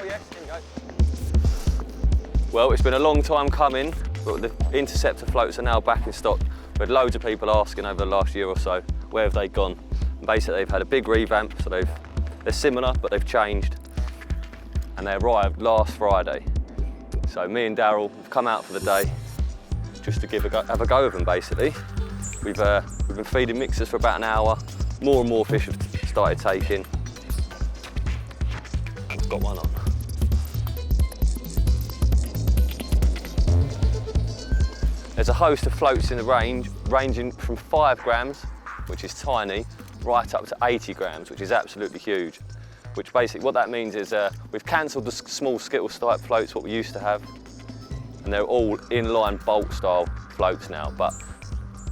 yes, here we go. Well, it's been a long time coming, but the Interceptor floats are now back in stock. We had loads of people asking over the last year or so, where have they gone? And basically, they've had a big revamp, so they're similar, but they've changed. And they arrived last Friday. So me and Daryl have come out for the day, just to have a go of them, basically. We've been feeding mixers for about an hour. More and more fish have started taking. And I've got one on. There's a host of floats in the range, ranging from 5 grams, which is tiny, right up to 80 grams, which is absolutely huge. Which basically, what that means is we've cancelled the small Skittles type floats, what we used to have, and they're all inline bolt style floats now. But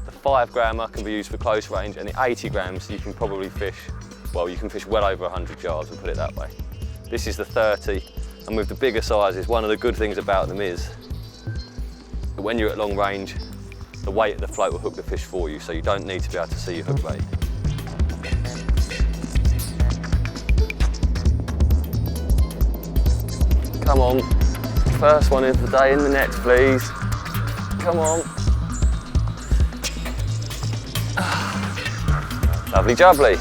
the 5 grammer can be used for close range, and the 80 grams you can probably fish, well, you can fish well over 100 yards, we'll put it that way. This is the 30, and with the bigger sizes, one of the good things about them is that when you're at long range, the weight of the float will hook the fish for you, so you don't need to be able to see your hook bait. Come on, first one of the day in the net, please. Come on. Lovely jubbly.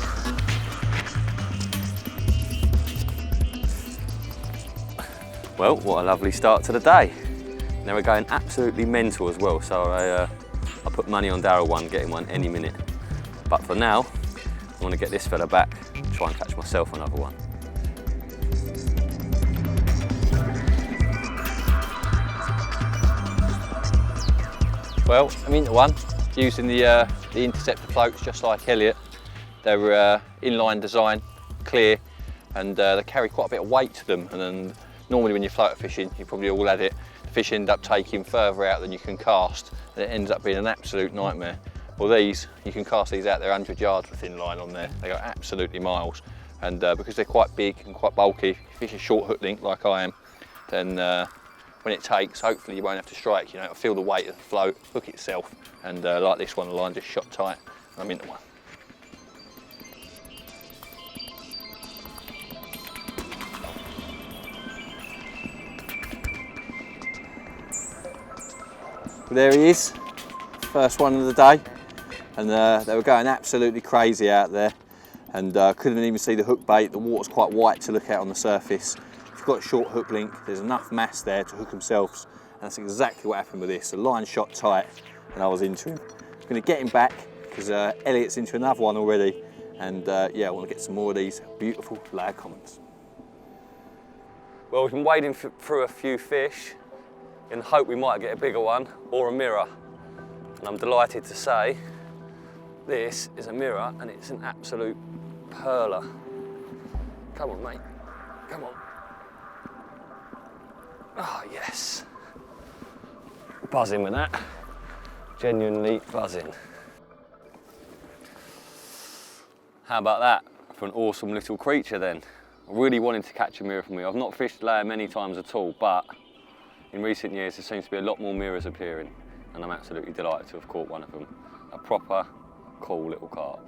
Well, what a lovely start to the day. Now we're going absolutely mental as well, so I put money on Daryl one, getting one any minute. But for now, I want to get this fella back and try and catch myself another one. Well, I'm into one, using the Interceptor floats just like Elliot. They're inline design, clear, and they carry quite a bit of weight to them. And then normally when you're floater fishing, you probably all had it, the fish end up taking further out than you can cast, and it ends up being an absolute nightmare. Well, these, you can cast these out there 100 yards with inline on there. They go absolutely miles. And because they're quite big and quite bulky, if you fish a short hook link like I am, then when it takes, hopefully you won't have to strike, you know, it'll feel the weight of the float, hook itself, and like this one, the line just shot tight, and I'm into one. Well, there he is, first one of the day, and they were going absolutely crazy out there, and couldn't even see the hook bait. The water's quite white to look at on the surface. If you've got a short hook link, there's enough mass there to hook themselves, and that's exactly what happened with this. The line shot tight, and I was into him. I'm going to get him back, because Elliot's into another one already, and yeah, I want to get some more of these beautiful layer commons. Well, we've been wading through a few fish in the hope we might get a bigger one or a mirror. And I'm delighted to say this is a mirror, and it's an absolute pearler. Come on, mate, come on. Ah, oh, yes. Buzzing with that, genuinely buzzing. How about that for an awesome little creature then? I really wanted to catch a mirror for me. I've not fished layer many times at all, but in recent years there seems to be a lot more mirrors appearing, and I'm absolutely delighted to have caught one of them. A proper cool little carp,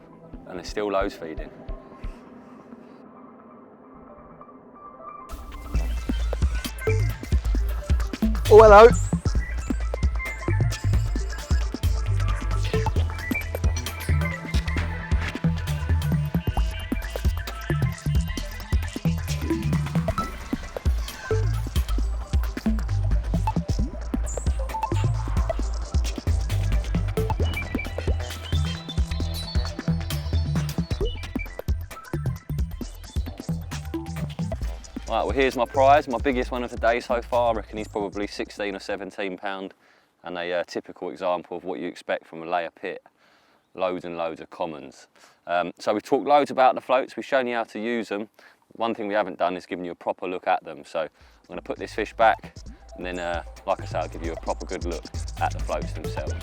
and there's still loads feeding. Oh, hello. Right, well here's my prize, my biggest one of the day so far. I reckon he's probably 16 or 17 pound, and a typical example of what you expect from a layer pit. Loads and loads of commons. So we've talked loads about the floats, we've shown you how to use them. One thing we haven't done is given you a proper look at them. So I'm going to put this fish back, and then like I say, I'll give you a proper good look at the floats themselves.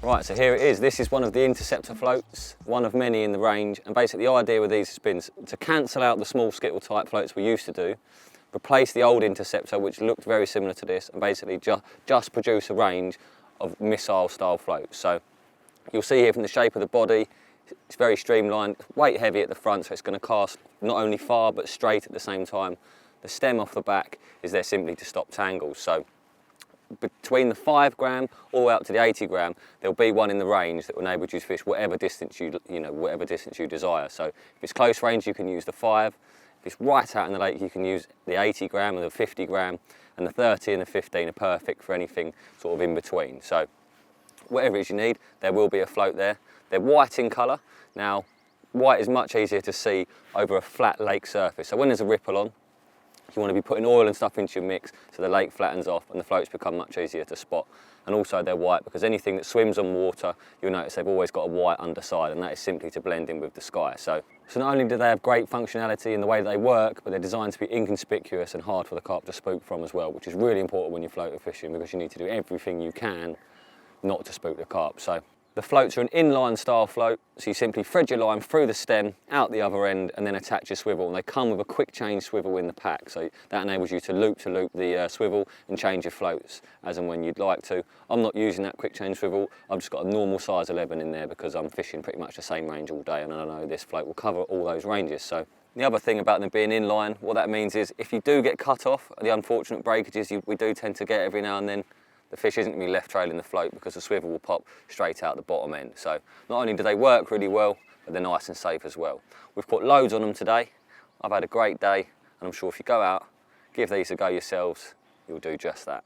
Right, so here it is. This is one of the Interceptor floats, one of many in the range. And basically the idea with these has been to cancel out the small skittle type floats we used to do, replace the old Interceptor, which looked very similar to this, and basically just produce a range of missile style floats. So You'll see here from the shape of the body, it's very streamlined, weight heavy at the front, so it's going to cast not only far but straight at the same time. The stem off the back is there simply to stop tangles. So between the 5 gram all the way up to the 80 gram, there'll be one in the range that will enable you to fish whatever distance whatever distance you desire. So if it's close range, you can use the 5. If it's right out in the lake, you can use the 80 gram and the 50 gram, and the 30 and the 15 are perfect for anything sort of in between. So whatever it is you need, there will be a float there. They're white in colour. Now, white is much easier to see over a flat lake surface. So when there's a ripple on, you want to be putting oil and stuff into your mix so the lake flattens off and the floats become much easier to spot. And also they're white because anything that swims on water, you'll notice they've always got a white underside, and that is simply to blend in with the sky. So not only do they have great functionality in the way that they work, but they're designed to be inconspicuous and hard for the carp to spook from as well, which is really important when you're floater fishing because you need to do everything you can not to spook the carp. So the floats are an inline style float, so you simply thread your line through the stem, out the other end, and then attach your swivel. And they come with a quick change swivel in the pack, so that enables you to loop the swivel and change your floats as and when you'd like to. I'm not using that quick change swivel, I've just got a normal size 11 in there because I'm fishing pretty much the same range all day, and I know this float will cover all those ranges. So the other thing about them being inline, what that means is if you do get cut off, the unfortunate breakages we do tend to get every now and then, the fish isn't going to be left trailing the float because the swivel will pop straight out the bottom end. So not only do they work really well, but they're nice and safe as well. We've put loads on them today. I've had a great day, and I'm sure if you go out, give these a go yourselves, you'll do just that.